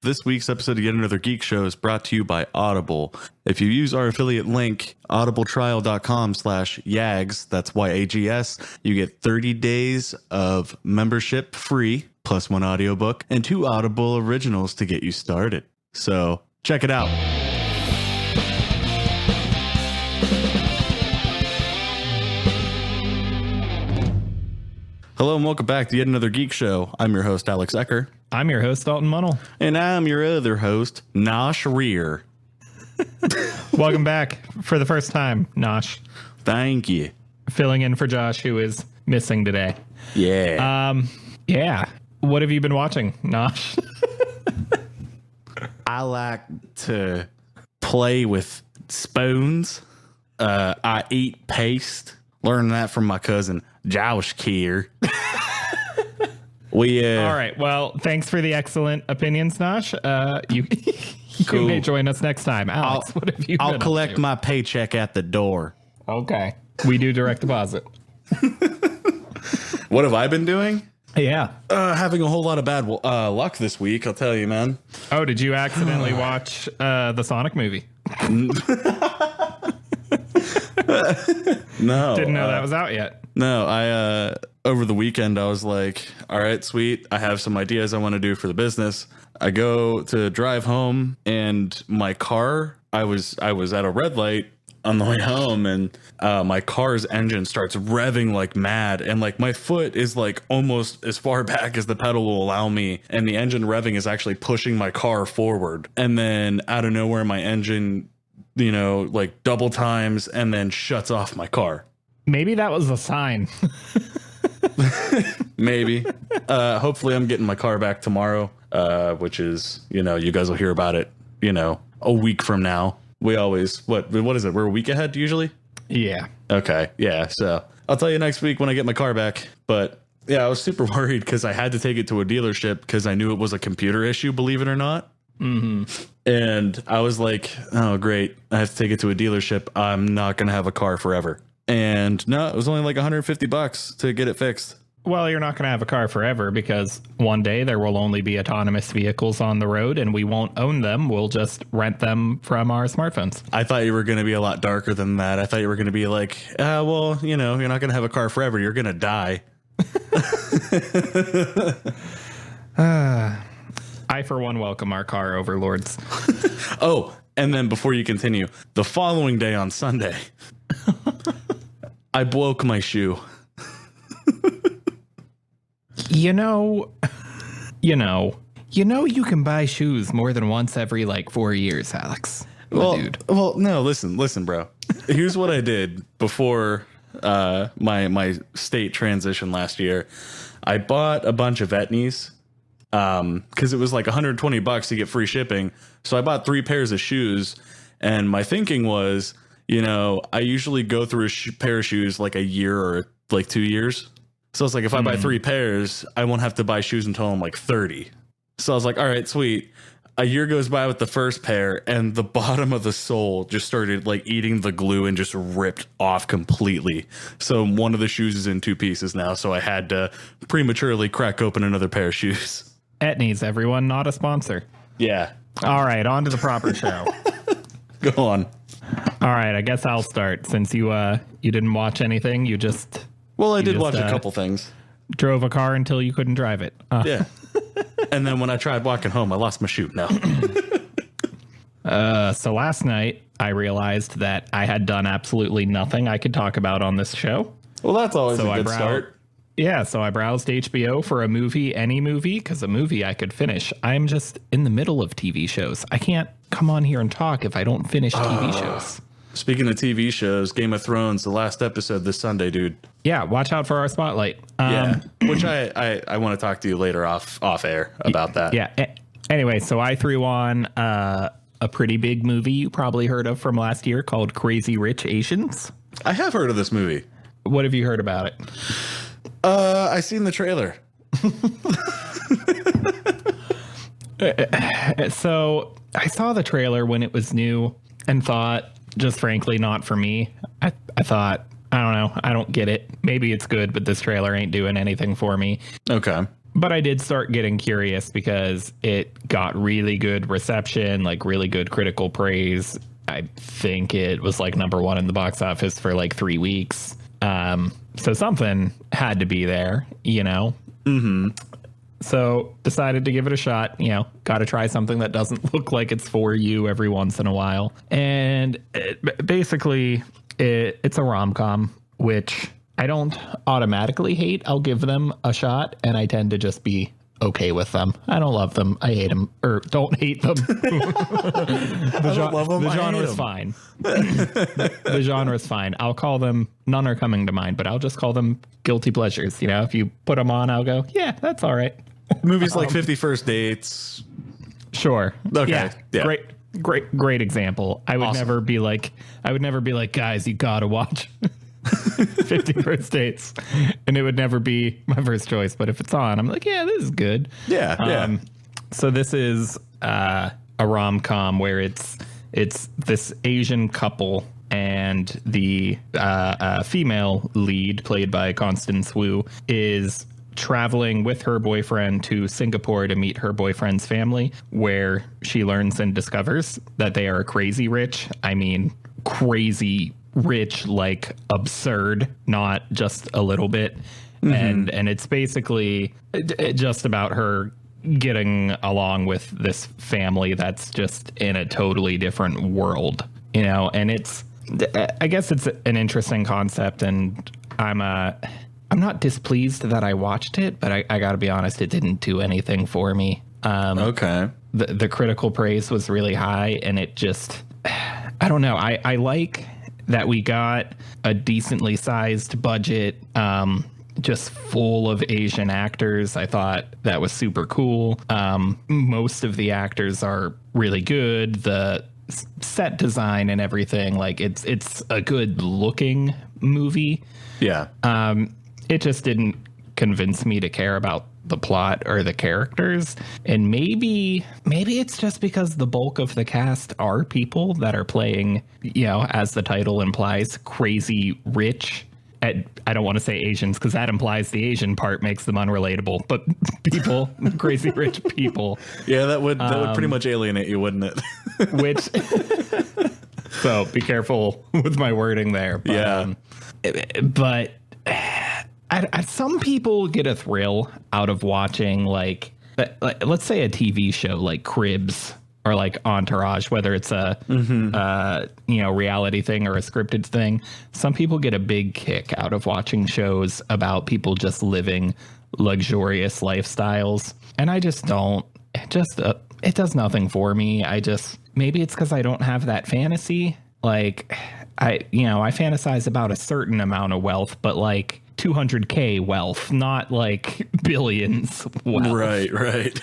This week's episode of Yet Another Geek Show is brought to you by Audible. If you use our affiliate link, audibletrial.com/YAGS, that's YAGS, you get 30 days of membership free, plus one audiobook, and 2 Audible originals to get you started. So check it out. Hello and welcome back to Yet Another Geek Show. I'm your host, Alex Ecker. I'm your host, Dalton Munnell. And I'm your other host, Nosh Rear. Welcome back for the first time, Nosh. Thank you. Filling in for Josh, who is missing today. Yeah. Yeah. What have you been watching, Nosh? I like to play with spoons. I eat paste. Learned that from my cousin, Josh Keir. All right. Well, thanks for the excellent opinions, Nosh. You Cool. may join us next time. Alex, what have you been I'll up collect to? my paycheck at the door. Okay. We do direct deposit. What have I been doing? Yeah. Having a whole lot of bad luck this week, I'll tell you, man. Oh, did you accidentally watch the Sonic movie? No. Didn't know that was out yet. No, I over the weekend I was like, all right, sweet. I have some ideas I want to do for the business. I go to drive home and my car, I was at a red light on the way home and my car's engine starts revving like mad and like my foot is like almost as far back as the pedal will allow me and the engine revving is actually pushing my car forward. And then out of nowhere my engine, like double times and then shuts off my car. Maybe that was a sign. Maybe. Hopefully I'm getting my car back tomorrow, which is, you guys will hear about it, a week from now. We always, what is it? We're a week ahead usually? Yeah. Okay. Yeah. So I'll tell you next week when I get my car back. But yeah, I was super worried because I had to take it to a dealership because I knew it was a computer issue, believe it or not. Mm-hmm. And I was like, oh, great. I have to take it to a dealership. I'm not going to have a car forever. And no, it was only like $150 to get it fixed. Well, you're not going to have a car forever because one day there will only be autonomous vehicles on the road and we won't own them. We'll just rent them from our smartphones. I thought you were going to be a lot darker than that. I thought you were going to be like, well, you're not going to have a car forever. You're going to die. I, for one, welcome our car overlords. Oh, and then before you continue, the following day on Sunday, I broke my shoe. You can buy shoes more than once every 4 years, Alex. Dude. Well, no, listen, bro. Here's what I did before my state transition last year. I bought a bunch of Etnies because it was like $120 to get free shipping. So I bought 3 pairs of shoes, and my thinking was, I usually go through a pair of shoes like a year or 2 years. So it's like, if I buy 3 pairs, I won't have to buy shoes until I'm like 30. So I was like, all right, sweet. A year goes by with the first pair and the bottom of the sole just started eating the glue and just ripped off completely. So one of the shoes is in 2 pieces now. So I had to prematurely crack open another pair of shoes. Etnies, everyone, not a sponsor. Yeah. All right, on to the proper show. Go on. All right, I guess I'll start since you didn't watch anything. You just... Well, I did watch a couple things. Drove a car until you couldn't drive it. Yeah. And then when I tried walking home, I lost my shoe. No. So last night, I realized that I had done absolutely nothing I could talk about on this show. Well, that's always a good start. Yeah, so I browsed HBO for any movie, because a movie I could finish. I'm just in the middle of TV shows. I can't come on here and talk if I don't finish TV shows. Speaking of TV shows, Game of Thrones, the last episode this Sunday, dude. Yeah, watch out for our spotlight. Yeah, which I want to talk to you later off air about that. Yeah. Anyway, so I threw on a pretty big movie you probably heard of from last year called Crazy Rich Asians. I have heard of this movie. What have you heard about it? I seen the trailer. So I saw the trailer when it was new and thought, just frankly, not for me. I thought, I don't know. I don't get it. Maybe it's good, but this trailer ain't doing anything for me. Okay. But I did start getting curious because it got really good reception, like really good critical praise. I think it was like #1 in the box office for like 3 weeks. So something had to be there, you know? Mm-hmm. So decided to give it a shot, you know, got to try something that doesn't look like it's for you every once in a while. And basically, it's a rom-com, which I don't automatically hate. I'll give them a shot, and I tend to just be okay with them. I don't love them. I hate them, or don't hate them. The genre is fine. The genre is fine. I'll call them, none are coming to mind, but I'll just call them guilty pleasures. You know, if you put them on, I'll go, yeah, that's all right. Movies like 50 First Dates. Sure. Okay. Yeah. Great example. I would never be like, guys, you gotta watch 50 First Dates, and it would never be my first choice. But if it's on, I'm like, yeah, this is good. Yeah. So this is a rom-com where it's this Asian couple, and the female lead, played by Constance Wu, is traveling with her boyfriend to Singapore to meet her boyfriend's family, where she learns and discovers that they are crazy rich. I mean, crazy rich, like absurd, not just a little bit. Mm-hmm. And it's basically just about her getting along with this family that's just in a totally different world, you know. And I guess it's an interesting concept, and I'm not displeased that I watched it, but I gotta be honest, it didn't do anything for me. Okay. The critical praise was really high, and it just, I don't know. I like that we got a decently sized budget, just full of Asian actors. I thought that was super cool. Most of the actors are really good. The set design and everything, like it's a good looking movie. Yeah. It just didn't convince me to care about the plot or the characters. And maybe it's just because the bulk of the cast are people that are playing, you know, as the title implies, crazy rich. I don't want to say Asians, because that implies the Asian part makes them unrelatable, but people, crazy rich people. Yeah, that would pretty much alienate you, wouldn't it? Which, so be careful with my wording there. But, yeah. But some people get a thrill out of watching, like let's say a TV show like Cribs or like Entourage, whether it's a reality thing or a scripted thing. Some people get a big kick out of watching shows about people just living luxurious lifestyles, and I just don't. It does nothing for me. Maybe it's because I don't have that fantasy. Like I fantasize about a certain amount of wealth, but like 200K wealth, not like billions wealth. Right.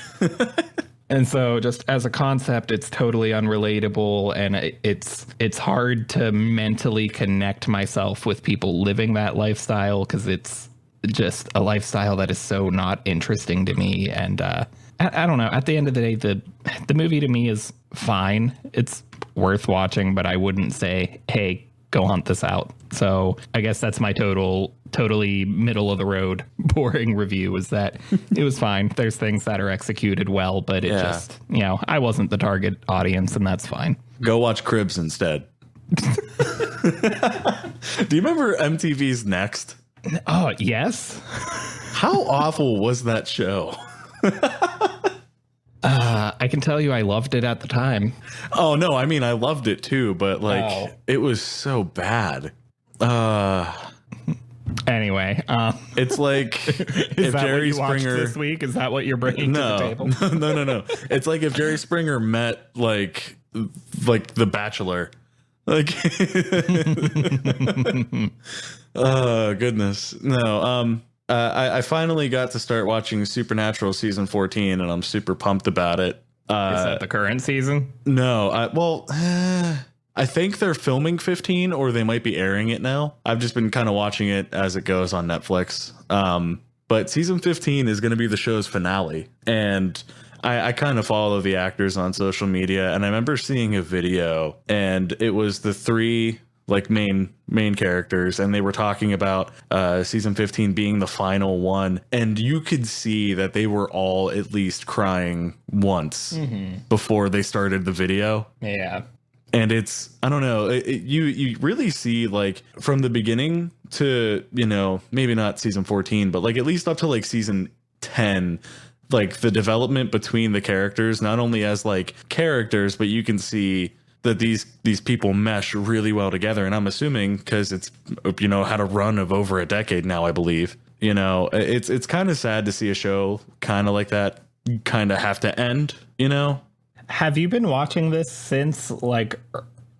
And so just as a concept, it's totally unrelatable, and it's hard to mentally connect myself with people living that lifestyle, because it's just a lifestyle that is so not interesting to me. And I don't know. At the end of the day, the movie to me is fine. It's worth watching, but I wouldn't say, hey, go hunt this out. So I guess that's my totally middle of the road boring review, is that it was fine. There's things that are executed well, but it just, I wasn't the target audience, and that's fine. Go watch Cribs instead. Do you remember MTV's Next? Oh, yes. How awful was that show? I can tell you I loved it at the time. Oh, no, I mean, I loved it too, but like, It was so bad. Anyway, it's like if Jerry Springer this week, is that what you're bringing to the table? No. It's like if Jerry Springer met like The Bachelor. Like, oh goodness, no. I finally got to start watching Supernatural season 14, and I'm super pumped about it. Is that the current season? No, I think they're filming 15, or they might be airing it now. I've just been kind of watching it as it goes on Netflix. But season 15 is going to be the show's finale, and I kind of follow the actors on social media, and I remember seeing a video, and it was the three like main characters, and they were talking about season 15 being the final one, and you could see that they were all at least crying once before they started the video. Yeah. And it's, I don't know, you really see, like, from the beginning to, you know, maybe not season 14, but like at least up to like season 10, like the development between the characters, not only as like characters, but you can see that these people mesh really well together. And I'm assuming because it's, you know, had a run of over a decade now, I believe, you know, it's kind of sad to see a show kind of like that kind of have to end, you know. Have you been watching this since like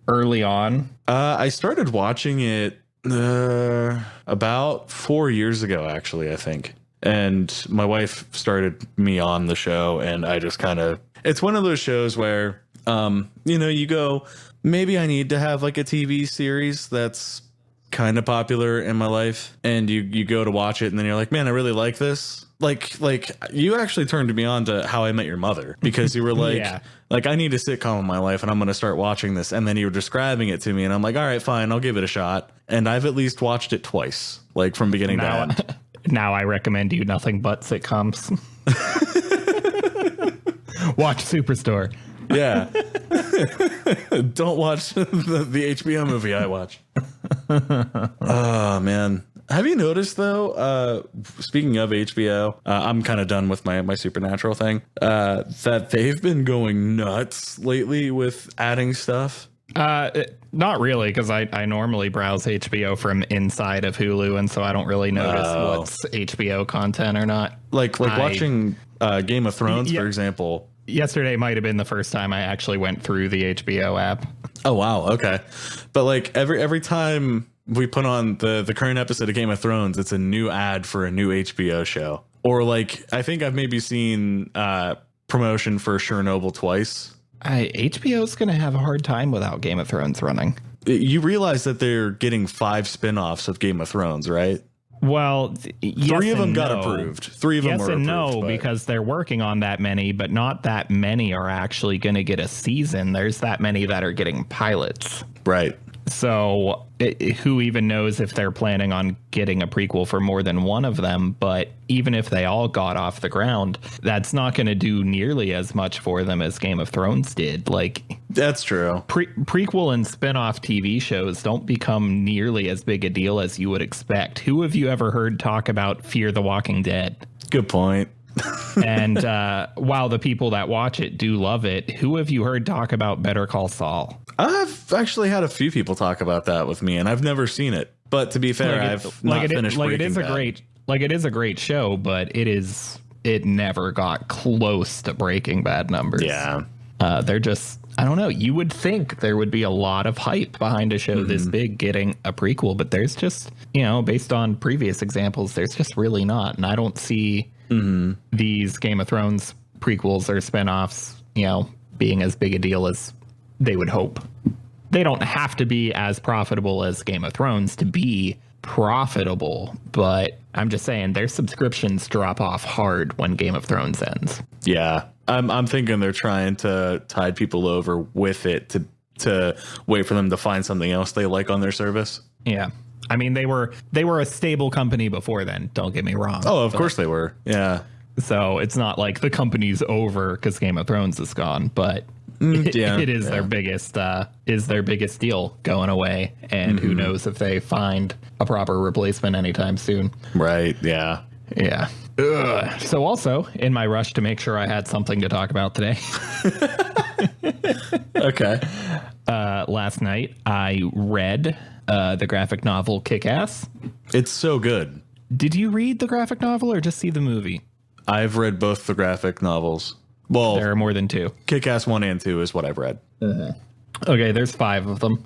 early on? I started watching it about 4 years ago, actually, I think. And my wife started me on the show, and I just kind of, it's one of those shows where, you know, you go, maybe I need to have like a TV series that's kind of popular in my life, and you go to watch it, and then you're like, man, I really like this. Like you actually turned me on to How I Met Your Mother, because you were like, Yeah. like, I need a sitcom in my life and I'm going to start watching this. And then you were describing it to me and I'm like, all right, fine, I'll give it a shot. And I've at least watched it twice, like from beginning to end. Now I recommend you nothing but sitcoms. Watch Superstore. Yeah. Don't watch the HBO movie I watch. Oh, man. Have you noticed, though, speaking of HBO, I'm kind of done with my Supernatural thing, that they've been going nuts lately with adding stuff? Not really, because I normally browse HBO from inside of Hulu, and so I don't really notice what's HBO content or not. Like watching Game of Thrones, for example. Yesterday might have been the first time I actually went through the HBO app. Oh, wow. Okay. But like every time we put on the current episode of Game of Thrones, it's a new ad for a new HBO show. Or like, I think I've maybe seen promotion for Chernobyl twice. HBO's going to have a hard time without Game of Thrones running. You realize that they're getting 5 spin-offs of Game of Thrones, right? Well, yes, 3 of them and got no. approved. 3 of them yes were and approved. no, But because they're working on that many, but not that many are actually going to get a season. There's that many that are getting pilots. right. So who even knows if they're planning on getting a prequel for more than one of them? But even if they all got off the ground, that's not going to do nearly as much for them as Game of Thrones did. Like, That's true. prequel and spin-off TV shows don't become nearly as big a deal as you would expect. Who have you ever heard talk about Fear the Walking Dead? Good point. And while the people that watch it do love it, who have you heard talk about Better Call Saul? I've actually had a few people talk about that with me, and I've never seen it. But to be fair, I've not finished Breaking Bad. It is a great show, but it never got close to Breaking Bad numbers. Yeah. They're just, I don't know. You would think there would be a lot of hype behind a show this big getting a prequel, but there's just, you know, based on previous examples, there's just really not. And I don't see these Game of Thrones prequels or spinoffs, you know, being as big a deal as they would hope. They don't have to be as profitable as Game of Thrones to be profitable, but I'm just saying their subscriptions drop off hard when Game of Thrones ends. Yeah. I'm thinking they're trying to tide people over with it to wait for them to find something else they like on their service. Yeah. I mean, they were a stable company before then. Don't get me wrong. Oh, of course they were. Yeah. So it's not like the company's over because Game of Thrones is gone, but it is their biggest deal going away. And who knows if they find a proper replacement anytime soon. Right. Yeah. Yeah. Ugh. So also, in my rush to make sure I had something to talk about today, Okay. last night I read the graphic novel Kick-Ass. It's so good. Did you read the graphic novel or just see the movie? I've read both the graphic novels. Well, There are more than 2. Kick-Ass 1 and 2 is what I've read. Okay, there's 5 of them.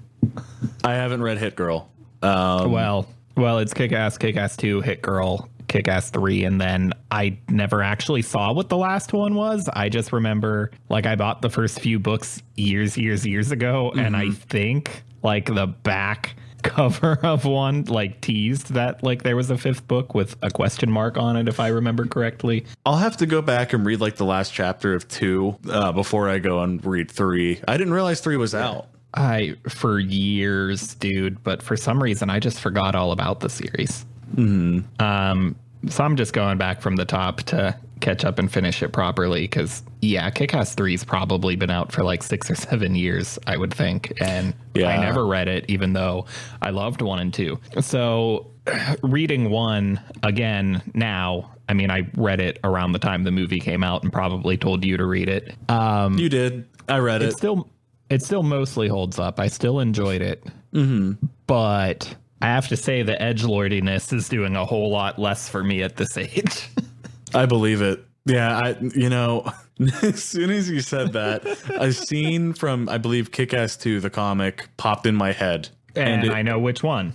I haven't read Hit Girl. Well, it's Kick-Ass, Kick-Ass 2, Hit Girl, Kick-Ass 3, and then I never actually saw what the last one was. I just remember, like, I bought the first few books years ago, and I think, like, the back cover of one, like, teased that, like, there was a 5th book with a question mark on it, if I remember correctly. I'll have to go back and read, like, the last chapter of 2 before I go and read 3. I didn't realize 3 was out. For years, dude, but for some reason I just forgot all about the series. So I'm just going back from the top to catch up and finish it properly because, yeah, Kick-Ass 3's probably been out for like 6 or 7 years, I would think. And I never read it, even though I loved 1 and 2. So reading 1 again now, I mean, I read it around the time the movie came out and probably told you to read it. You did. I read it. It still mostly holds up. I still enjoyed it. But I have to say the edgelordiness is doing a whole lot less for me at this age. I believe it. Yeah, as soon as you said that, a scene from, I believe, Kick-Ass 2, the comic, popped in my head. And I know which one.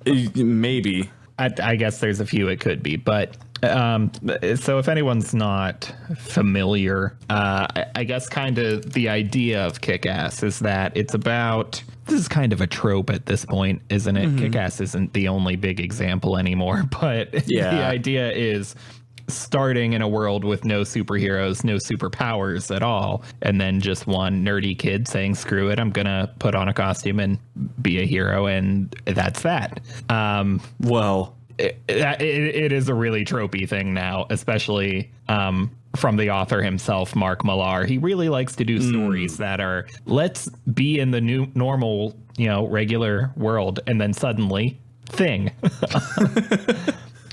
Maybe. I guess there's a few it could be, but so if anyone's not familiar, I guess kind of the idea of Kick-Ass is that it's about, this is kind of a trope at this point, isn't it? Kick-Ass isn't the only big example anymore, but the idea is starting in a world with no superheroes, no superpowers at all, and then just one nerdy kid saying, screw it, I'm gonna put on a costume and be a hero, and that's that. It is a really tropey thing now, especially from the author himself, Mark Millar. He really likes to do stories that are, let's be in the new normal, regular world, and then suddenly thing.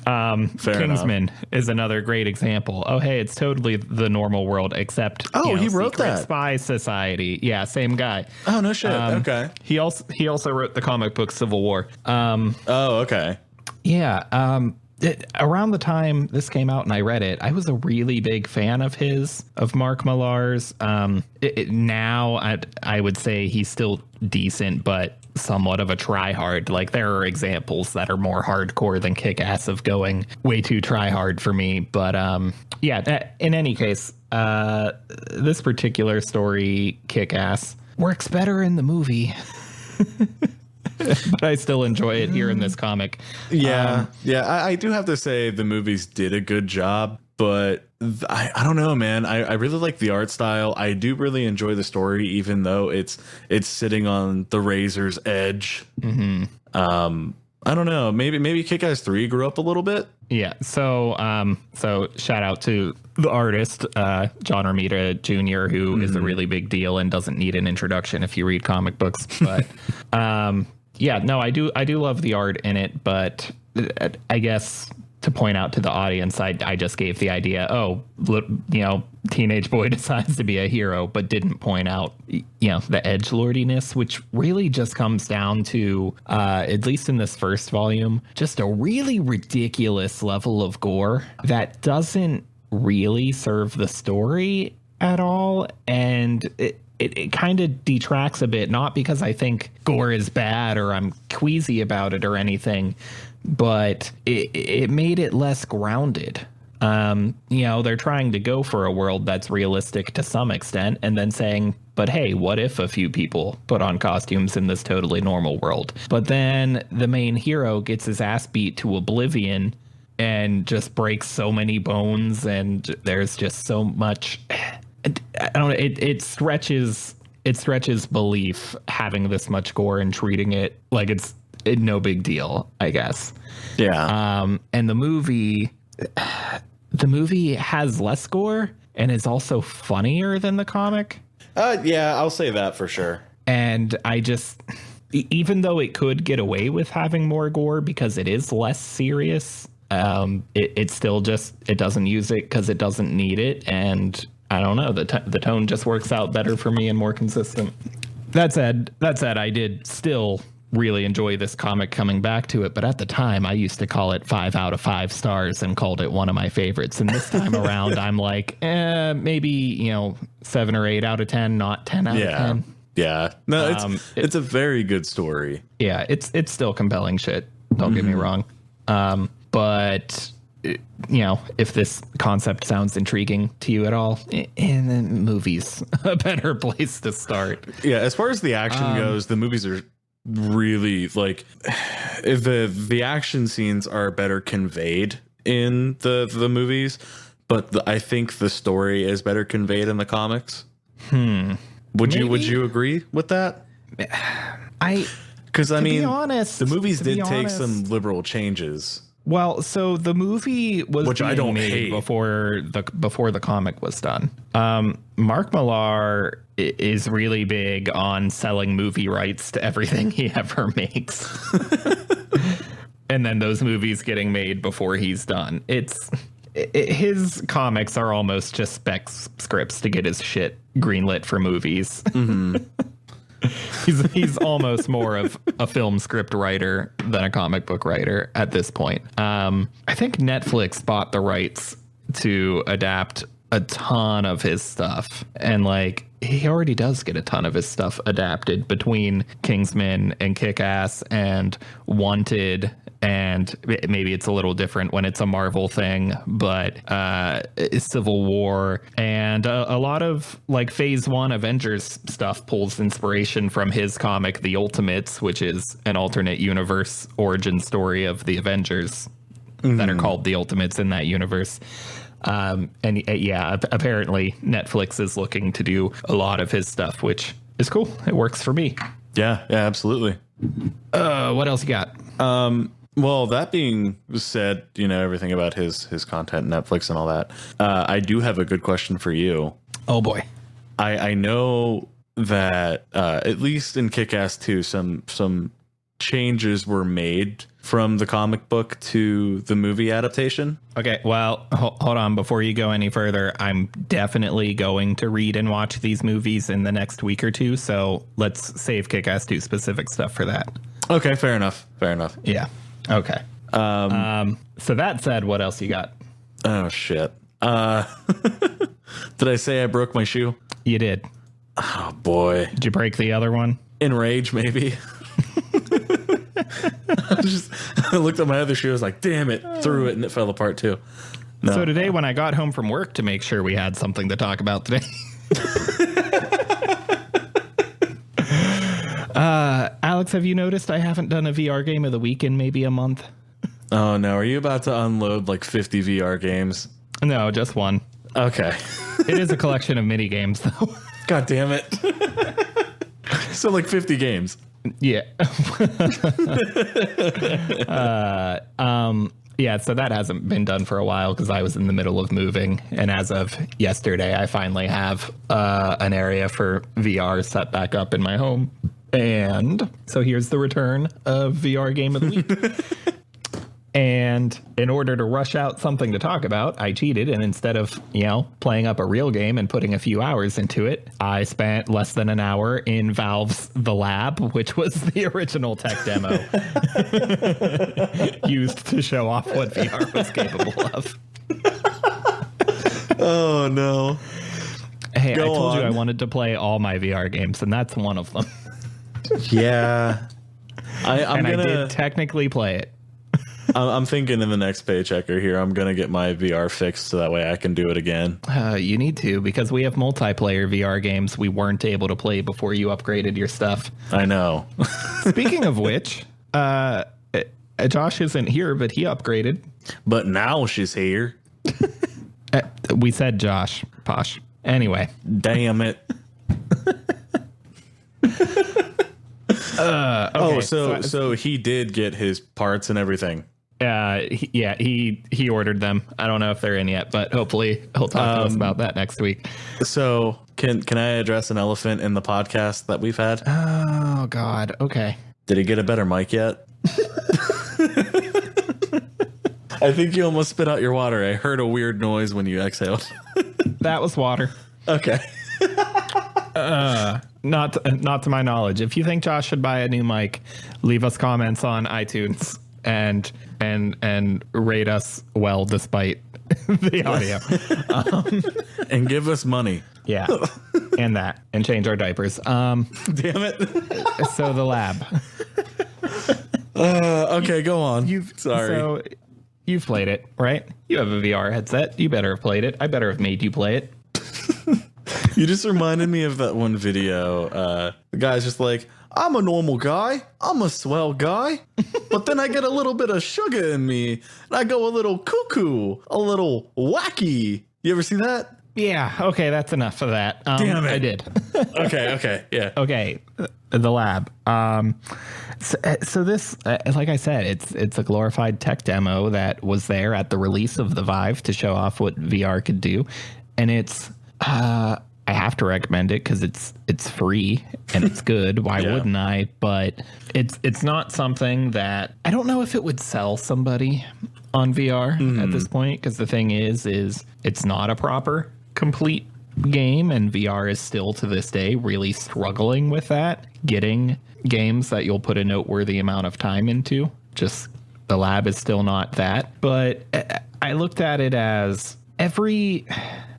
Kingsman is another great example. Oh, hey, it's totally the normal world, except he wrote that Spy Society. Yeah, same guy. Oh, no shit. Okay. He also wrote the comic book Civil War. Okay. Yeah. Around the time this came out and I read it, I was a really big fan of Mark Millar's. Now I would say he's still decent, but somewhat of a try-hard. Like, there are examples that are more hardcore than Kick-Ass of going way too try-hard for me. But in any case, this particular story, Kick-Ass, works better in the movie. But I still enjoy it here in this comic. I do have to say the movies did a good job, but I don't know, man. I really like the art style. I do really enjoy the story, even though it's sitting on the razor's edge. I don't know. Maybe Kick-Ass 3 grew up a little bit. Yeah. So shout out to the artist, John Romita Jr., who is a really big deal and doesn't need an introduction if you read comic books. But I do love the art in it. But I guess to point out to the audience, I just gave the idea, teenage boy decides to be a hero, but didn't point out, the edgelordiness, which really just comes down to, at least in this first volume, just a really ridiculous level of gore that doesn't really serve the story at all. And it kind of detracts a bit, not because I think gore is bad or I'm queasy about it or anything, but it made it less grounded. They're trying to go for a world that's realistic to some extent and then saying, but hey, what if a few people put on costumes in this totally normal world? But then the main hero gets his ass beat to oblivion and just breaks so many bones, and there's just so much. I don't know. It stretches belief having this much gore and treating it like it's no big deal, I guess. Yeah. And the movie has less gore and is also funnier than the comic. Yeah, I'll say that for sure. And I just, even though it could get away with having more gore because it is less serious, it still just, it doesn't use it because it doesn't need it. And I don't know, the tone just works out better for me and more consistent. That said, I did still really enjoy this comic coming back to it, but at the time I used to call it 5 out of 5 stars and called it one of my favorites. And this time around, I'm like, maybe 7 or 8 out of 10, not 10 out of 10. Yeah, no, it's a very good story. Yeah, it's still compelling shit. Don't get me wrong. But if this concept sounds intriguing to you at all, and the movie's a better place to start. Yeah, as far as the action goes, the movies are really like the action scenes are better conveyed in the movies, but I think the story is better conveyed in the comics. Would you agree with that? Because I mean, be honest, the movies did take some liberal changes. Well, so the movie was Which I don't made hate. before the comic was done. Mark Millar is really big on selling movie rights to everything he ever makes. And then those movies getting made before he's done. His comics are almost just spec scripts to get his shit greenlit for movies. Mm-hmm. He's almost more of a film script writer than a comic book writer at this point. I think Netflix bought the rights to adapt a ton of his stuff, and like he already does get a ton of his stuff adapted between Kingsman and Kick-Ass and Wanted. And maybe it's a little different when it's a Marvel thing, but Civil War and a lot of like Phase 1 Avengers stuff pulls inspiration from his comic, The Ultimates, which is an alternate universe origin story of the Avengers that are called The Ultimates in that universe. And yeah, apparently Netflix is looking to do a lot of his stuff, which is cool. It works for me. Yeah, absolutely. What else you got? Well, that being said, everything about his content, Netflix and all that. I do have a good question for you. Oh boy. I know that at least in Kick-Ass 2, some changes were made from the comic book to the movie adaptation. Okay, well, hold on. Before you go any further, I'm definitely going to read and watch these movies in the next week or two. So let's save Kick-Ass 2 specific stuff for that. Okay, fair enough. Yeah. Okay. So that said, what else you got? Oh, shit. Did I say I broke my shoe? You did. Oh, boy. Did you break the other one? In rage, maybe. I looked at my other shoe. I was like, damn it. Threw it and it fell apart too. No. So today when I got home from work to make sure we had something to talk about today. Alex, have you noticed I haven't done a VR game of the week in maybe a month? Oh, no. Are you about to unload like 50 VR games? No, just one. Okay. It is a collection of mini games, though. God damn it. So like 50 games. Yeah. Yeah, so that hasn't been done for a while because I was in the middle of moving. And as of yesterday, I finally have an area for VR set back up in my home. And so here's the return of VR Game of the Week. And in order to rush out something to talk about, I cheated. And instead of, playing up a real game and putting a few hours into it, I spent less than an hour in Valve's The Lab, which was the original tech demo used to show off what VR was capable of. Oh, no. Hey, I told you I wanted to play all my VR games, and that's one of them. Yeah. I did technically play it. I'm thinking in the next paychecker here, I'm going to get my VR fixed so that way I can do it again. You need to, because we have multiplayer VR games we weren't able to play before you upgraded your stuff. I know. Speaking of which, Josh isn't here, but he upgraded. But now she's here. We said Josh, Posh. Anyway. Damn it. Okay, so he did get his parts and everything. He ordered them. I don't know if they're in yet, but hopefully he'll talk to us about that next week. So can I address an elephant in the podcast that we've had? Oh God. Okay. Did he get a better mic yet? I think you almost spit out your water. I heard a weird noise when you exhaled. That was water. Okay. Not to my knowledge. If you think Josh should buy a new mic, leave us comments on iTunes and rate us well despite the audio. And give us money. Yeah. And change our diapers. Damn it. So The Lab. Okay, go on. So you've played it, right? You have a VR headset. You better have played it. I better have made you play it. You just reminded me of that one video. The guy's just like, I'm a normal guy. I'm a swell guy. But then I get a little bit of sugar in me. And I go a little cuckoo, a little wacky. You ever see that? Yeah. Okay. That's enough of that. Damn it. I did. Okay. Yeah. Okay. The lab. So this, like I said, it's a glorified tech demo that was there at the release of the Vive to show off what VR could do. And it's, I have to recommend it because it's free and it's good. Why wouldn't I? But it's not something that I don't know if it would sell somebody on VR at this point, because the thing is it's not a proper complete game, and VR is still to this day really struggling with that, getting games that you'll put a noteworthy amount of time into. Just the lab is still not that. But I looked at it as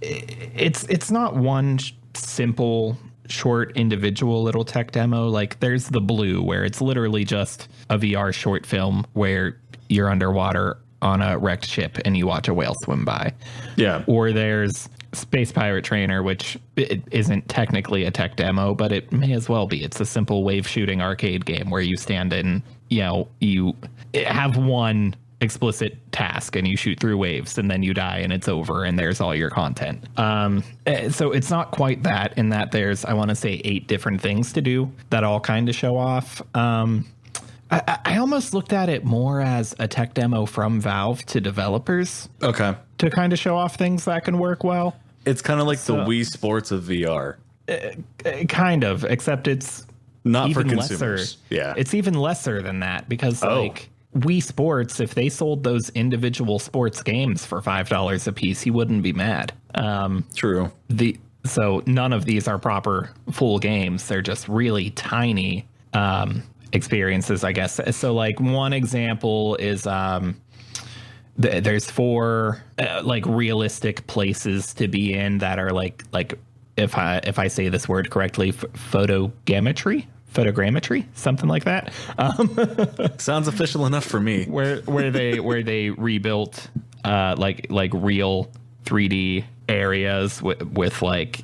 it's not one simple short individual little tech demo. Like there's the Blue, where it's literally just a VR short film where you're underwater on a wrecked ship and you watch a whale swim by. Yeah. Or there's Space Pirate Trainer, which it isn't technically a tech demo, but it may as well be. It's a simple wave shooting arcade game where you stand in, you have one explicit task and you shoot through waves and then you die and it's over and there's all your content. So it's not quite that, in that there's, I want to say, 8 different things to do that all kind of show off. I almost looked at it more as a tech demo from Valve to developers. Okay. To kind of show off things that can work well. It's kind of like the Wii Sports of VR. Kind of, except it's not even for consumers. Lesser. Yeah. It's even lesser than that, because like Wii Sports, if they sold those individual sports games for $5 a piece, he wouldn't be mad. True. So none of these are proper full games. They're just really tiny experiences, I guess. So like one example is there's 4 like realistic places to be in that are like if I say this word correctly, photogrammetry, something like that. Sounds official enough for me. Where they rebuilt like real 3D areas with like,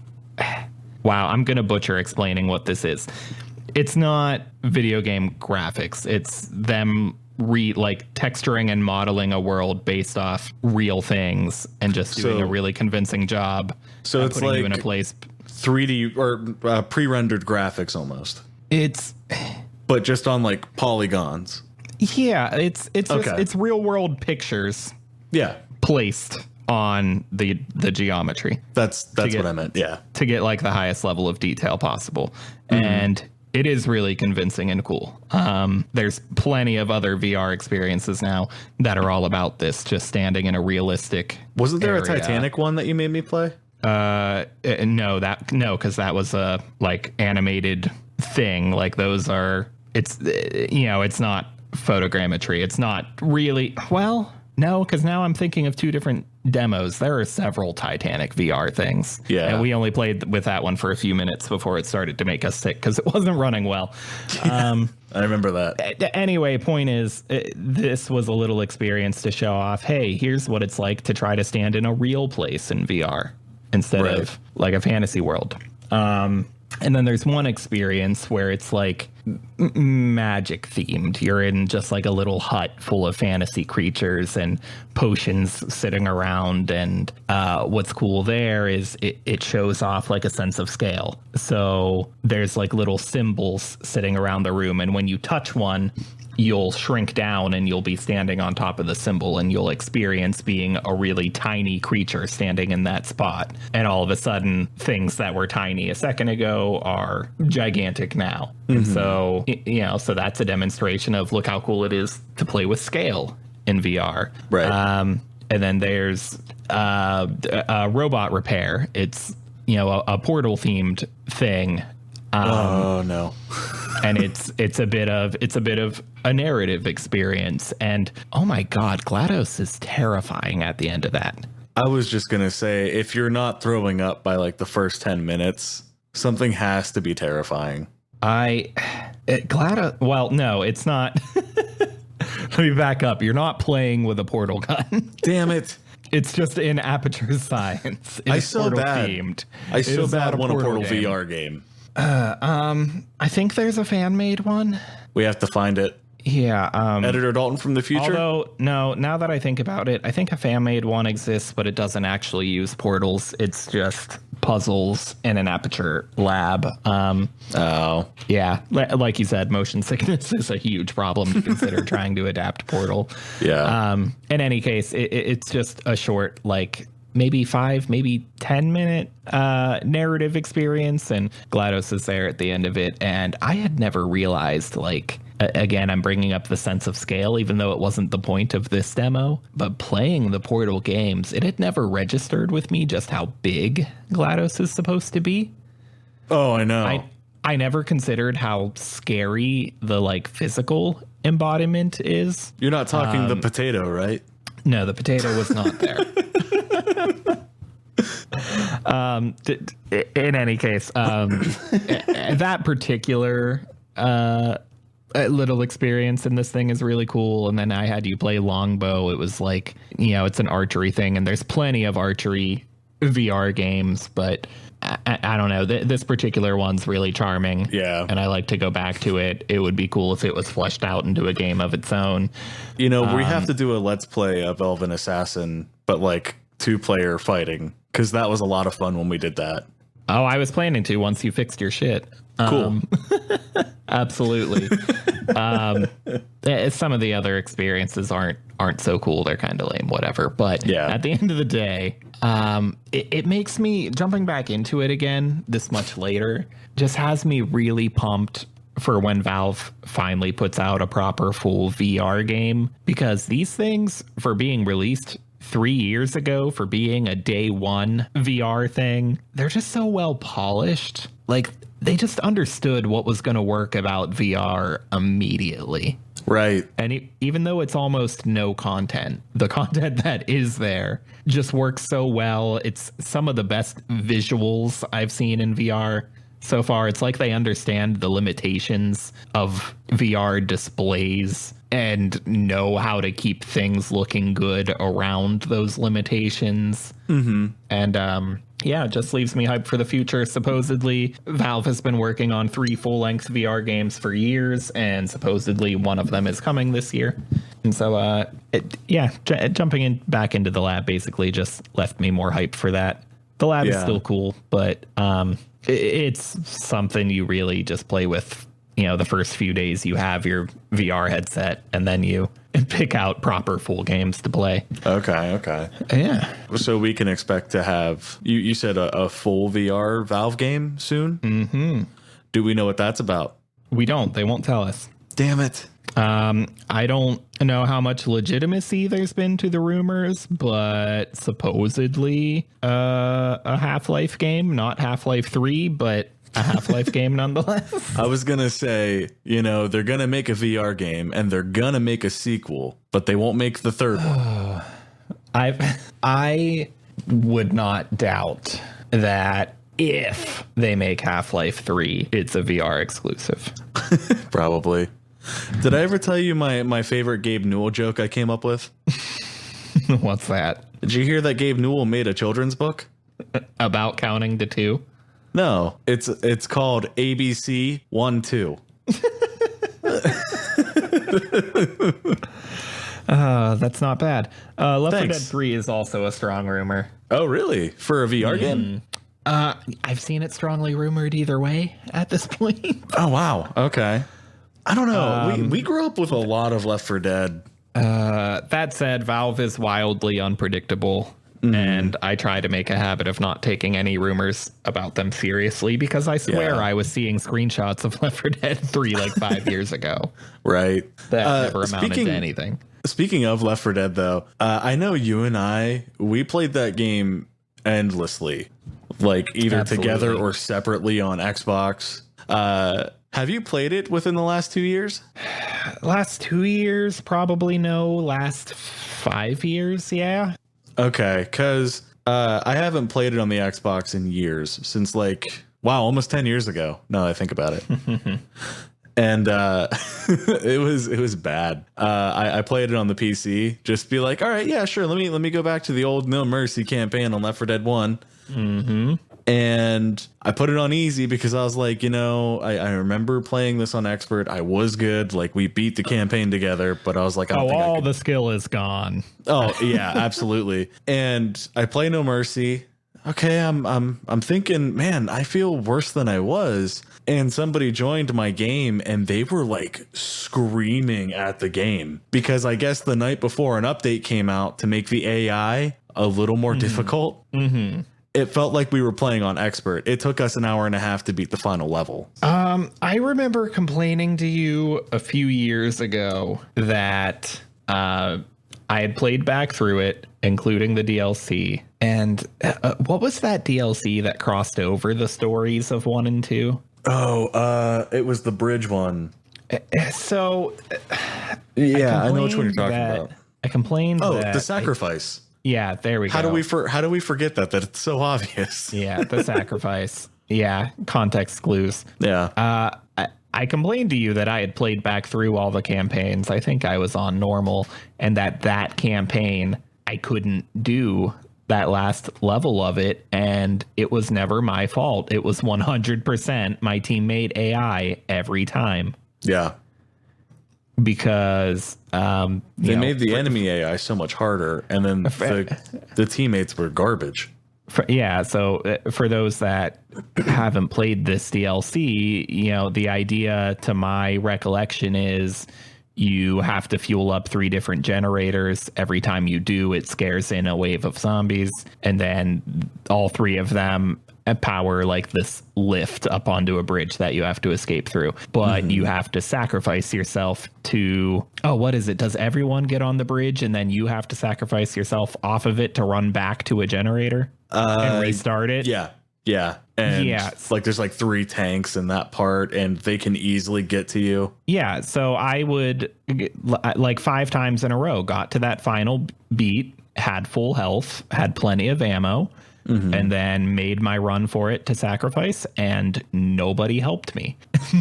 wow, I'm gonna butcher explaining what this is. It's not video game graphics. It's them texturing and modeling a world based off real things and just doing a really convincing job. So it's like you in a place 3D or pre-rendered graphics almost. But just on like polygons. Yeah, it's real world pictures. Yeah, placed on the geometry. That's what I meant. Yeah, to get like the highest level of detail possible. And it is really convincing and cool. There's plenty of other VR experiences now that are all about this, just standing in a realistic Wasn't there a Titanic one that you made me play? No, because that was a like animated thing. Like those are, it's not photogrammetry. It's not really, well, no, because now I'm thinking of 2 different demos. There are several Titanic VR things. Yeah. And we only played with that one for a few minutes before it started to make us sick because it wasn't running well. I remember that. Anyway, point is, this was a little experience to show off, hey, here's what it's like to try to stand in a real place in VR instead of like a fantasy world. And then there's one experience where it's like magic themed. You're in just like a little hut full of fantasy creatures and potions sitting around. And what's cool there is it shows off like a sense of scale. So there's like little symbols sitting around the room. And when you touch one, you'll shrink down and you'll be standing on top of the symbol and you'll experience being a really tiny creature standing in that spot. And all of a sudden, things that were tiny a second ago are gigantic now. And so, so that's a demonstration of look how cool it is to play with scale in VR. Right. And then there's robot repair. It's, a portal themed thing. Oh no. And it's a bit of a narrative experience. And oh my God, GLaDOS is terrifying at the end of that. I was just going to say, if you're not throwing up by like the first 10 minutes, something has to be terrifying. GLaDOS, well, no, it's not. Let me back up. You're not playing with a portal gun. Damn it. It's just in Aperture Science. I so bad want a Portal VR game. I think there's a fan-made one. We have to find it. Yeah. Editor Dalton from the future? Although, no, now that I think about it, I think a fan-made one exists, but it doesn't actually use portals. It's just puzzles in an Aperture lab. Oh. Yeah, like you said, motion sickness is a huge problem to consider trying to adapt Portal. Yeah. In any case, it's just a short, like, maybe 5, maybe 10-minute narrative experience, and GLaDOS is there at the end of it. And I had never realized, like, again, I'm bringing up the sense of scale, even though it wasn't the point of this demo. But playing the Portal games, it had never registered with me just how big GLaDOS is supposed to be. Oh, I know. I never considered how scary the, like, physical embodiment is. You're not talking the potato, right? No, the potato was not there. In any case, that particular little experience in this thing is really cool. And then I had you play longbow. It was like, you know, it's an archery thing, and there's plenty of archery VR games, but I don't know. This particular one's really charming. Yeah. And I like to go back to it. It would be cool if it was fleshed out into a game of its own. You know, we have to do a Let's Play of Elven Assassin, but like 2-player fighting, because that was a lot of fun when we did that. Oh, I was planning to once you fixed your shit. Cool. Absolutely. Some of the other experiences aren't so cool. They're kind of lame, whatever. But yeah, at the end of the day, it makes me, jumping back into it again this much later, just has me really pumped for when Valve finally puts out a proper full VR game, because these things, for being released 3 years ago, for being a day one VR thing, they're just so well polished. Like, they just understood what was going to work about VR immediately. Right. And even though it's almost no content, the content that is there just works so well. It's some of the best visuals I've seen in VR so far. It's like they understand the limitations of VR displays and know how to keep things looking good around those limitations. Mm-hmm. And yeah, it just leaves me hyped for the future. Supposedly, Valve has been working on 3 full-length VR games for years, and supposedly one of them is coming this year. And so, jumping back into the lab basically just left me more hyped for that. The lab is still cool, but it's something you really just play with. You know, the first few days you have your VR headset, and then you pick out proper full games to play. Okay. Yeah. So we can expect to have, you said a full VR Valve game soon? Mm-hmm. Do we know what that's about? We don't. They won't tell us. Damn it. I don't know how much legitimacy there's been to the rumors, but supposedly a Half-Life game, not Half-Life 3, but a Half-Life game nonetheless. I was going to say, you know, they're going to make a VR game and they're going to make a sequel, but they won't make the third one. I would not doubt that if they make Half-Life 3, it's a VR exclusive. Probably. Did I ever tell you my favorite Gabe Newell joke I came up with? What's that? Did you hear that Gabe Newell made a children's book? About counting to 2? No, it's called ABC 1-2. That's not bad. Left 4 Dead Thanks. 3 is also a strong rumor. Oh, really? For a VR game? I've seen it strongly rumored either way at this point. Oh, wow. Okay. I don't know. We grew up with a lot of Left 4 Dead. That said, Valve is wildly unpredictable. And I try to make a habit of not taking any rumors about them seriously, because I swear I was seeing screenshots of Left 4 Dead 3 like 5 years ago. Right. That never amounted to anything. Speaking of Left 4 Dead, though, I know you and we played that game endlessly, like either together or separately on Xbox. Have you played it within the last 2 years? Last 2 years, probably no. Last 5 years, yeah. Okay, because I haven't played it on the Xbox in years, since almost 10 years ago, now that I think about it. And it was bad. I played it on the PC, just be like, all right, yeah, sure, let me go back to the old No Mercy campaign on Left 4 Dead 1. Mm-hmm. And I put it on easy because I was like, I remember playing this on expert. I was good. Like, we beat the campaign together, but I was like, all the skill is gone. Oh yeah, absolutely. And I play No Mercy. Okay, I'm thinking, man, I feel worse than I was. And somebody joined my game and they were like screaming at the game because I guess the night before an update came out to make the AI a little more difficult. Mm-hmm. It felt like we were playing on expert. It took us an hour and a half to beat the final level. I remember complaining to you a few years ago that I had played back through it, including the DLC. And what was that DLC that crossed over the stories of 1 and 2? Oh, it was the bridge one. So, yeah, I know which one you're talking about. I complained. Oh, the sacrifice. Yeah, there we go. How do we forget that it's so obvious? Yeah, the sacrifice. Yeah, context clues. Yeah. I complained to you that I had played back through all the campaigns. I think I was on normal, and that campaign I couldn't do that last level of it, and it was never my fault. It was 100% my teammate AI every time. Yeah. Because they made the enemy AI so much harder, and then the teammates were garbage. So for those that haven't played this DLC, the idea to my recollection is you have to fuel up 3 different generators. Every time you do, it scares in a wave of zombies, and then all 3 of them power like this lift up onto a bridge that you have to escape through. But you have to sacrifice yourself to, what is it? Does everyone get on the bridge and then you have to sacrifice yourself off of it to run back to a generator and restart it? Yeah. Yeah. And like there's like 3 tanks in that part and they can easily get to you. Yeah. So I would like 5 times in a row got to that final beat, had full health, had plenty of ammo. And then made my run for it to sacrifice, and nobody helped me.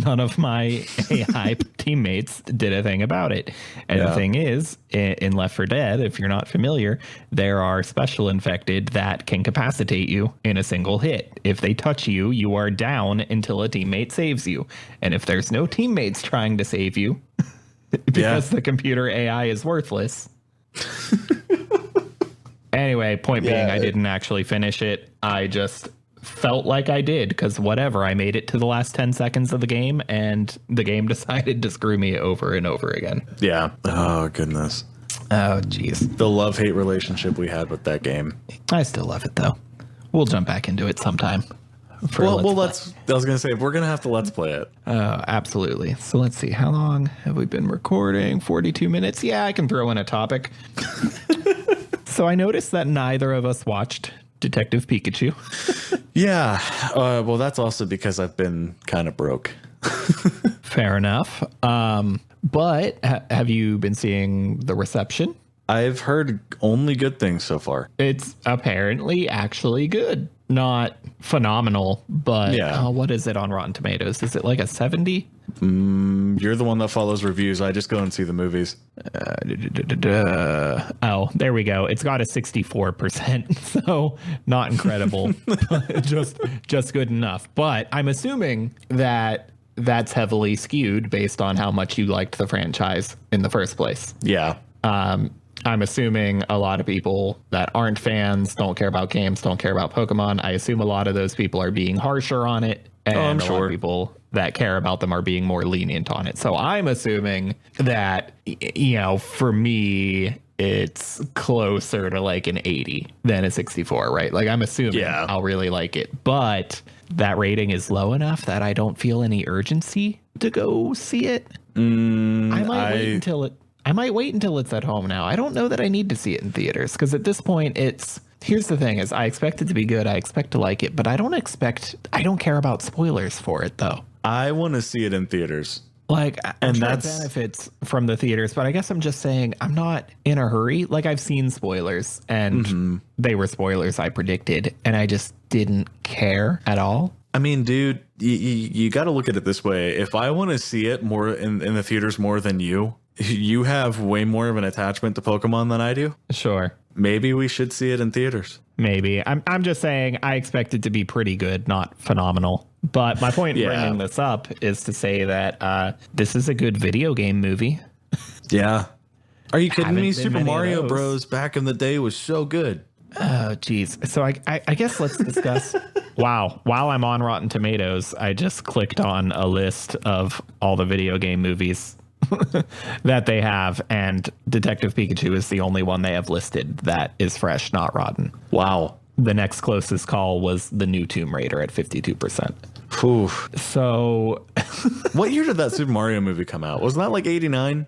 None of my AI teammates did a thing about it. And the thing is, in Left 4 Dead, if you're not familiar, there are special infected that can capacitate you in a single hit. If they touch you, you are down until a teammate saves you. And if there's no teammates trying to save you, because the computer AI is worthless... Anyway, point being, I didn't actually finish it. I just felt like I did because whatever. I made it to the last 10 seconds of the game and the game decided to screw me over and over again. Yeah. Oh, goodness. Oh, jeez. The love-hate relationship we had with that game. I still love it, though. We'll jump back into it sometime. I was going to say, we're going to have to let's play it. Absolutely. So let's see. How long have we been recording? 42 minutes. Yeah, I can throw in a topic. So I noticed that neither of us watched Detective Pikachu. Yeah. Well, that's also because I've been kind of broke. Fair enough. But have you been seeing the reception? I've heard only good things so far. It's apparently actually good. Not phenomenal, but what is it on Rotten Tomatoes? Is it like a 70? You're the one that follows reviews. I just go and see the movies. Oh, there we go. It's got a 64%, so not incredible, but just good enough. But I'm assuming that that's heavily skewed based on how much you liked the franchise in the first place. Yeah. I'm assuming a lot of people that aren't fans, don't care about games, don't care about Pokemon. I assume a lot of those people are being harsher on it. And I'm a lot of people that care about them are being more lenient on it. So I'm assuming that, for me, it's closer to like an 80 than a 64, right? Like I'm assuming I'll really like it. But that rating is low enough that I don't feel any urgency to go see it. I might wait until it's at home now. I don't know that I need to see it in theaters because at this point here's the thing is I expect it to be good. I expect to like it, but I don't care about spoilers for it though. I want to see it in theaters. Like, I'm sure it benefits from the theaters, but I guess I'm just saying I'm not in a hurry. Like I've seen spoilers and they were spoilers I predicted and I just didn't care at all. I mean, dude, you got to look at it this way. If I want to see it more in the theaters more than you have way more of an attachment to Pokemon than I do. Sure. maybe we should see it in theaters. Maybe. I'm just saying I expect it to be pretty good, not phenomenal. But my point in bringing this up is to say that this is a good video game movie. Yeah. Are you kidding me? Super Mario Bros. Back in the day was so good. Oh, geez. So I guess let's discuss. Wow. While I'm on Rotten Tomatoes, I just clicked on a list of all the video game movies that they have, and Detective Pikachu is the only one they have listed that is fresh, not rotten. Wow. The next closest call was the new Tomb Raider at 52%. Oof. So what year did that Super Mario movie come out? Wasn't that like 89?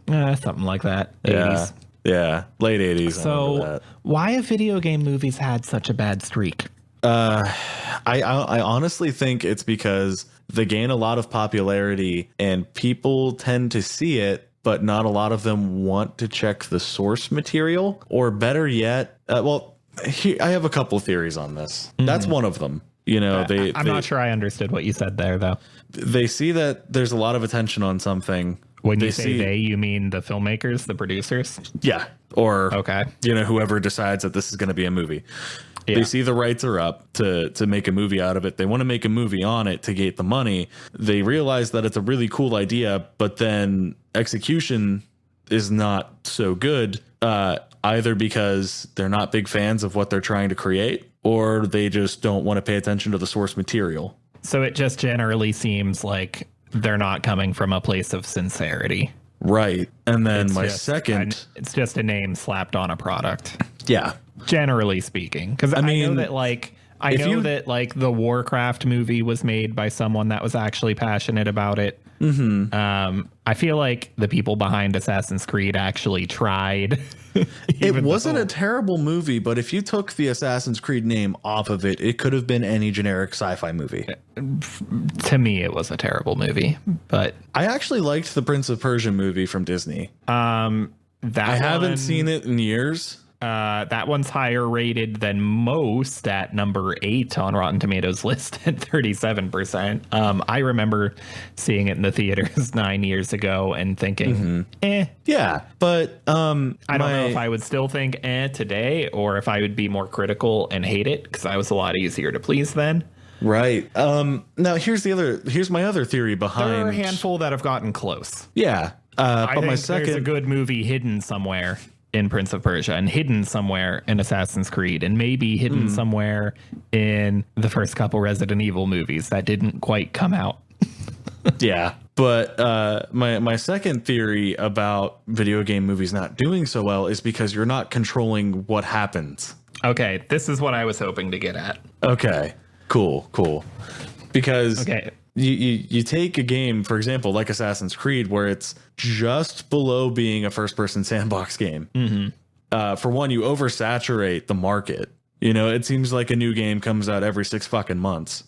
Something like that. Yeah. 80s. Yeah. Late 80s. So why have video game movies had such a bad streak? I honestly think it's because they gain a lot of popularity and people tend to see it, but not a lot of them want to check the source material. Or better yet, I have a couple theories on this. That's one of them. You know, I'm not sure I understood what you said there, though. They see that there's a lot of attention on something. When you say they, you mean the filmmakers, the producers? Yeah. Or, okay, you know, whoever decides that this is going to be a movie. Yeah. They see the rights are up to make a movie out of it. They want to make a movie on it to get the money. They realize that it's a really cool idea, but then execution is not so good, either because they're not big fans of what they're trying to create, or they just don't want to pay attention to the source material. So it just generally seems like they're not coming from a place of sincerity. Right. And then it's just a name slapped on a product. Yeah. Generally speaking, because I know that the Warcraft movie was made by someone that was actually passionate about it. Mm-hmm. I feel like the people behind Assassin's Creed actually tried. It wasn't a terrible movie, but if you took the Assassin's Creed name off of it, it could have been any generic sci-fi movie. To me, it was a terrible movie, but I actually liked the Prince of Persia movie from Disney. I haven't seen it in years. That one's higher rated than most at number 8 on Rotten Tomatoes list at 37%. I remember seeing it in the theaters 9 years ago and thinking, Yeah, but I don't know if I would still think today, or if I would be more critical and hate it, because I was a lot easier to please then. Right. Now here's my other theory behind. There are a handful that have gotten close. Yeah. I think there's a good movie hidden somewhere in Prince of Persia, and hidden somewhere in Assassin's Creed, and maybe hidden somewhere in the first couple Resident Evil movies that didn't quite come out. Yeah. But my second theory about video game movies not doing so well is because you're not controlling what happens. Okay, this is what I was hoping to get at. Okay, cool. Because you take a game, for example, like Assassin's Creed, where it's just below being a first-person sandbox game. Mm-hmm. For one, you oversaturate the market. You know, it seems like a new game comes out every 6 fucking months.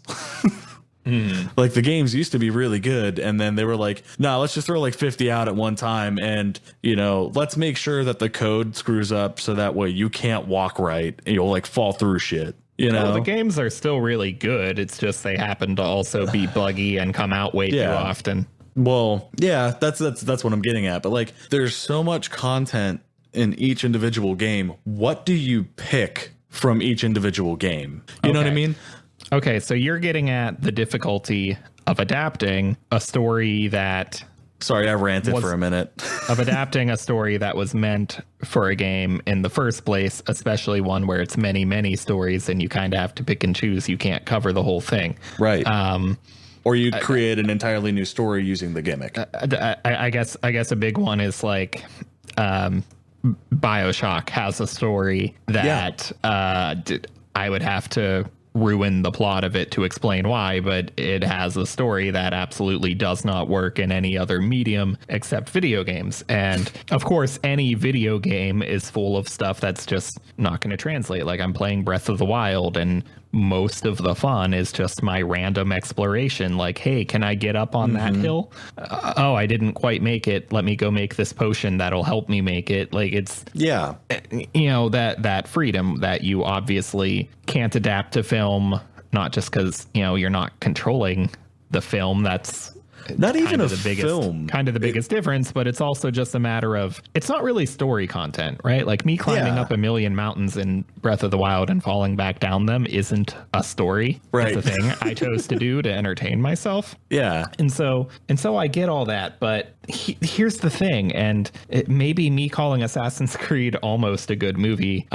Like the games used to be really good, and then they were like, "No, let's just throw like 50 out at one time, and you know, let's make sure that the code screws up so that way you can't walk right, and you'll like fall through shit." You know, well, the games are still really good. It's just they happen to also be buggy and come out way too often. Well, yeah, that's what I'm getting at. But like, there's so much content in each individual game. What do you pick from each individual game? You know what I mean? Okay, so you're getting at the difficulty of adapting a story that... Sorry, I ranted for a minute. Of adapting a story that was meant for a game in the first place, especially one where it's many, many stories and you kind of have to pick and choose. You can't cover the whole thing. Right. Or you create an entirely new story using the gimmick. I guess a big one is like BioShock has a story that I would have to ruin the plot of it to explain why, but it has a story that absolutely does not work in any other medium except video games. And of course, any video game is full of stuff that's just not going to translate. Like I'm playing Breath of the Wild, and most of the fun is just my random exploration. Like, hey, can I get up on that hill? Oh, I didn't quite make it. Let me go make this potion that'll help me make it. Like it's, you know, that freedom that you obviously can't adapt to film, not just because, you know, you're not controlling the film. That's Not even a biggest, film. Kind of the biggest difference, but it's also just a matter of, it's not really story content, right? Like me climbing up a million mountains in Breath of the Wild and falling back down them isn't a story. Right. It's a thing I chose to do to entertain myself. Yeah. And so I get all that, but here's the thing, and it maybe me calling Assassin's Creed almost a good movie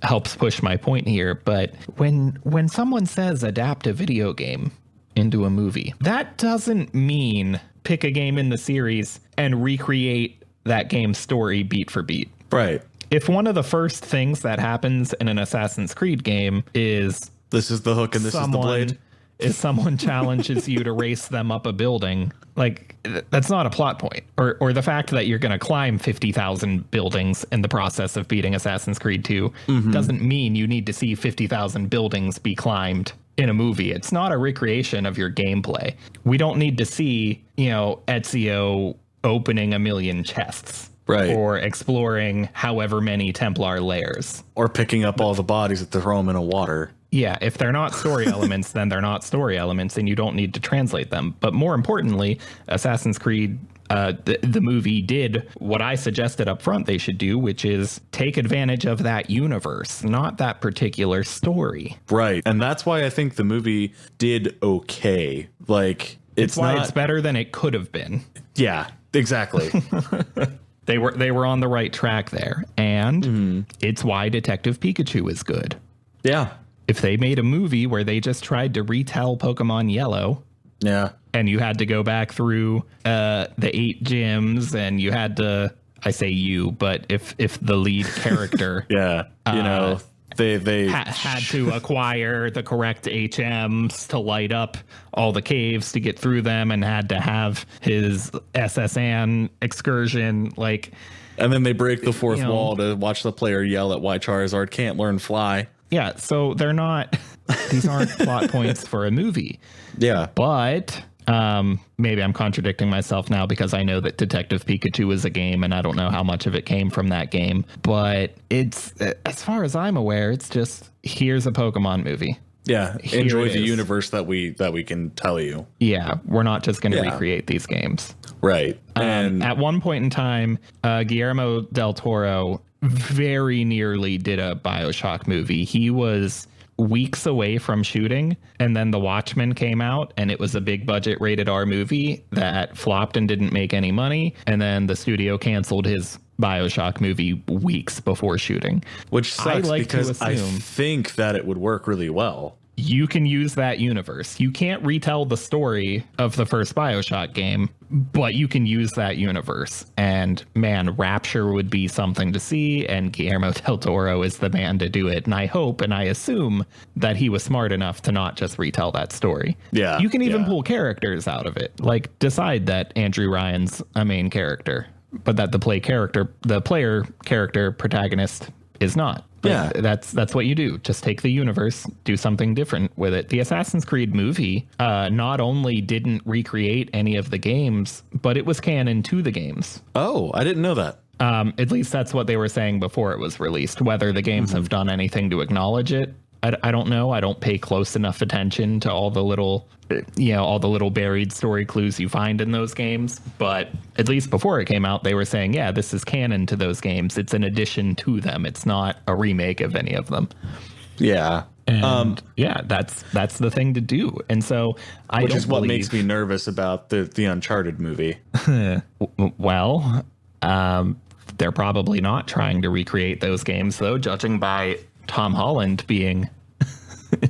helps push my point here. But when someone says adapt a video game into a movie, that doesn't mean pick a game in the series and recreate that game's story beat for beat. Right. If one of the first things that happens in an Assassin's Creed game is this is the hook and this is the blade, if someone challenges you to race them up a building, like that's not a plot point. Or the fact that you're going to climb 50,000 buildings in the process of beating Assassin's Creed 2 doesn't mean you need to see 50,000 buildings be climbed in a movie. It's not a recreation of your gameplay. We don't need to see, Ezio opening a million chests. Right. Or exploring however many Templar layers. Or picking up all the bodies that throw them in a water. Yeah, if they're not story elements, then they're not story elements, and you don't need to translate them. But more importantly, Assassin's Creed, the movie did what I suggested up front they should do, which is take advantage of that universe, not that particular story. Right. And that's why I think the movie did okay. Like, it's better than it could have been. Yeah, exactly. They were on the right track there. And it's why Detective Pikachu is good. Yeah. If they made a movie where they just tried to retell Pokemon Yellow, yeah, and you had to go back through the 8 gyms, and you had to, I say you, but if the lead character, yeah, they had to acquire the correct HMs to light up all the caves to get through them, and had to have his SSN excursion, like, and then they break the fourth wall to watch the player yell at why Charizard can't learn fly. Yeah, so these aren't plot points for a movie. Yeah. But maybe I'm contradicting myself now because I know that Detective Pikachu is a game and I don't know how much of it came from that game. But it's, as far as I'm aware, it's just, here's a Pokemon movie. Yeah, enjoy the universe that we can tell you. Yeah, we're not just going to recreate these games. Right. And at one point in time, Guillermo del Toro very nearly did a BioShock movie. He was weeks away from shooting, and then The Watchmen came out, and it was a big budget rated R movie that flopped and didn't make any money, and then the studio canceled his BioShock movie weeks before shooting. Which sucks because I think that it would work really well. You can use that universe. You can't retell the story of the first BioShock game, but you can use that universe. And man, Rapture would be something to see, and Guillermo del Toro is the man to do it. And I hope and I assume that he was smart enough to not just retell that story. Yeah. You can even pull characters out of it. Like, decide that Andrew Ryan's a main character, but that the player character protagonist is not. Yeah, that's what you do. Just take the universe, do something different with it. The Assassin's Creed movie not only didn't recreate any of the games, but it was canon to the games. Oh, I didn't know that. At least that's what they were saying before it was released. Whether the games have done anything to acknowledge it, I don't know. I don't pay close enough attention to all the little buried story clues you find in those games. But at least before it came out, they were saying, yeah, this is canon to those games. It's an addition to them. It's not a remake of any of them. Yeah. And that's the thing to do. And so which is what makes me nervous about the Uncharted movie. Well, they're probably not trying to recreate those games, though, judging by Tom Holland being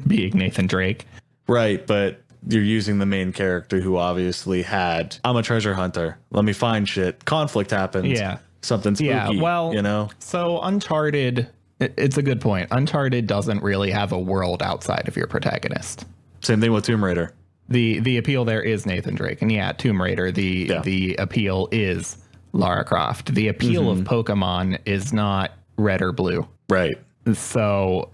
Nathan Drake. Right, but you're using the main character who obviously had, I'm a treasure hunter, let me find shit. Conflict happens. Yeah. Something spooky, yeah, well, So Uncharted, it's a good point. Uncharted doesn't really have a world outside of your protagonist. Same thing with Tomb Raider. The appeal there is Nathan Drake. And yeah, Tomb Raider, the appeal is Lara Croft. The appeal of Pokemon is not red or blue. Right. So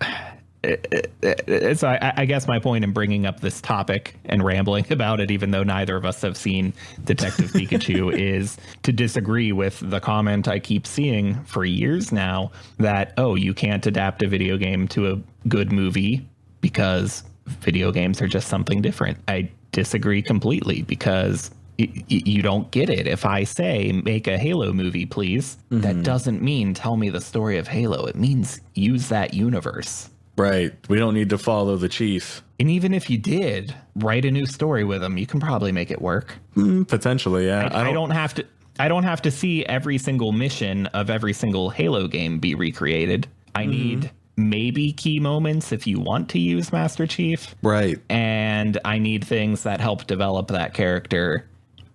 I guess my point in bringing up this topic and rambling about it, even though neither of us have seen Detective Pikachu, is to disagree with the comment I keep seeing for years now that, oh, you can't adapt a video game to a good movie because video games are just something different. I disagree completely because you don't get it. If I say make a Halo movie, please, that doesn't mean tell me the story of Halo. It means use that universe. Right. We don't need to follow the chief. And even if you did write a new story with them, you can probably make it work. Potentially, yeah. I don't have to. I don't have to see every single mission of every single Halo game be recreated. I need maybe key moments if you want to use Master Chief. Right. And I need things that help develop that character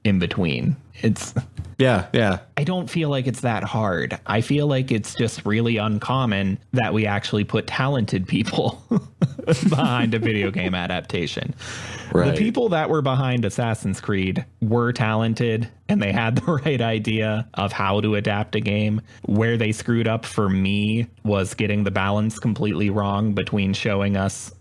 in between. It's yeah. I don't feel like it's that hard. I feel like it's just really uncommon that we actually put talented people behind a video game adaptation. Right. The people that were behind Assassin's Creed were talented and they had the right idea of how to adapt a game. Where they screwed up for me was getting the balance completely wrong between showing us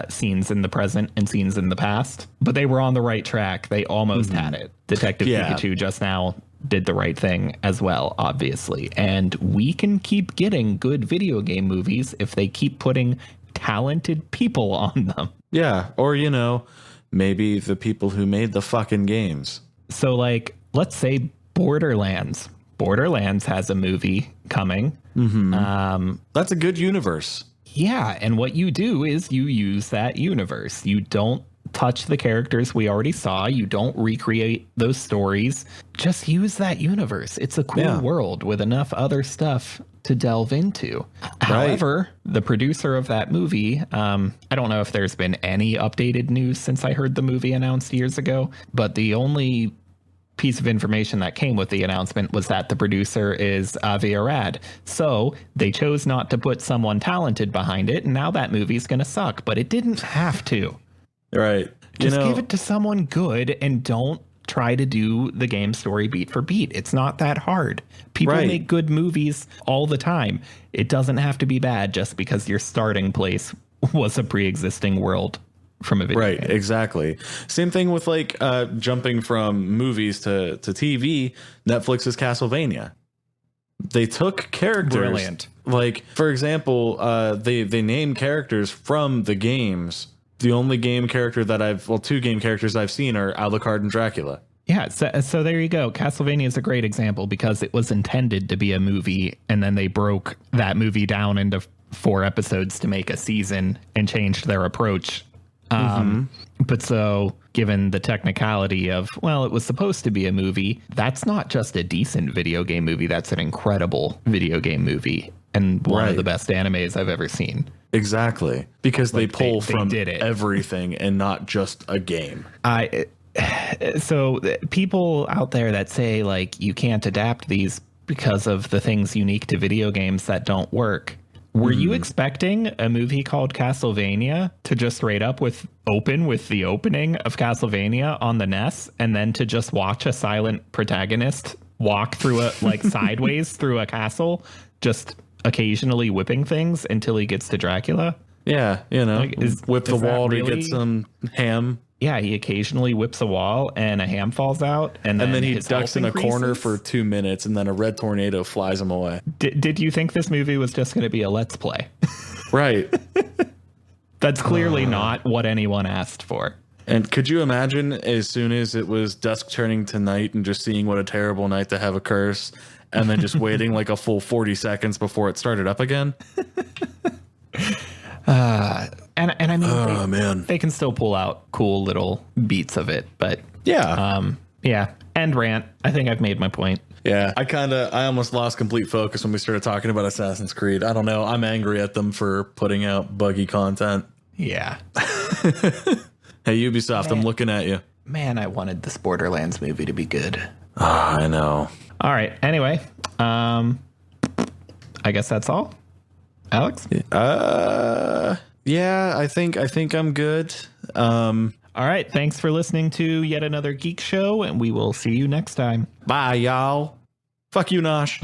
scenes in the present and scenes in the past. But they were on the right track. They almost had it. Detective Pikachu just now did the right thing as well, obviously. And we can keep getting good video game movies if they keep putting talented people on them. Yeah. Or, you know, maybe the people who made the fucking games. So, like, let's say Borderlands. Borderlands has a movie coming. That's a good universe. Yeah. And what you do is you use that universe. You don't touch the characters we already saw. You don't recreate those stories. Just use that universe. It's a cool world with enough other stuff to delve into. However, the producer of that movie, I don't know if there's been any updated news since I heard the movie announced years ago, but the only piece of information that came with the announcement was that the producer is Avi Arad. So they chose not to put someone talented behind it, and now that movie's going to suck, but it didn't have to. Right. Just give it to someone good and don't try to do the game story beat for beat. It's not that hard. People make good movies all the time. It doesn't have to be bad just because your starting place was a pre-existing world from a video game. Exactly. Same thing with like jumping from movies to TV. Netflix's Castlevania. They took characters. Brilliant. Like, for example, they name characters from the games. The only game character that two game characters I've seen are Alucard and Dracula. Yeah, so there you go. Castlevania is a great example because it was intended to be a movie, and then they broke that movie down into 4 episodes to make a season and changed their approach. But so, given the technicality of, well, it was supposed to be a movie, that's not just a decent video game movie. That's an incredible video game movie and one of the best animes I've ever seen. Exactly. Because like they pull from they everything and not just a game. So people out there that say, like, you can't adapt these because of the things unique to video games that don't work. Were you expecting a movie called Castlevania to just straight up open with the opening of Castlevania on the NES and then to just watch a silent protagonist walk through sideways through a castle, just occasionally whipping things until he gets to Dracula? Yeah, you know, whip the wall to get some ham. Yeah, he occasionally whips a wall and a ham falls out. And then he ducks in a corner for 2 minutes and then a red tornado flies him away. Did you think this movie was just going to be a Let's Play? Right. That's clearly not what anyone asked for. And could you imagine as soon as it was dusk turning to night and just seeing what a terrible night to have a curse and then just waiting like a full 40 seconds before it started up again? And I mean, they can still pull out cool little beats of it, but yeah. End rant. I think I've made my point. Yeah, I almost lost complete focus when we started talking about Assassin's Creed. I don't know. I'm angry at them for putting out buggy content. Yeah. Hey, Ubisoft, I'm looking at you. Man, I wanted this Borderlands movie to be good. Oh, I know. All right. Anyway, I guess that's all. Alex? Yeah, I think I'm good. All right. Thanks for listening to yet another Geek Show, and we will see you next time. Bye, y'all. Fuck you, Nosh.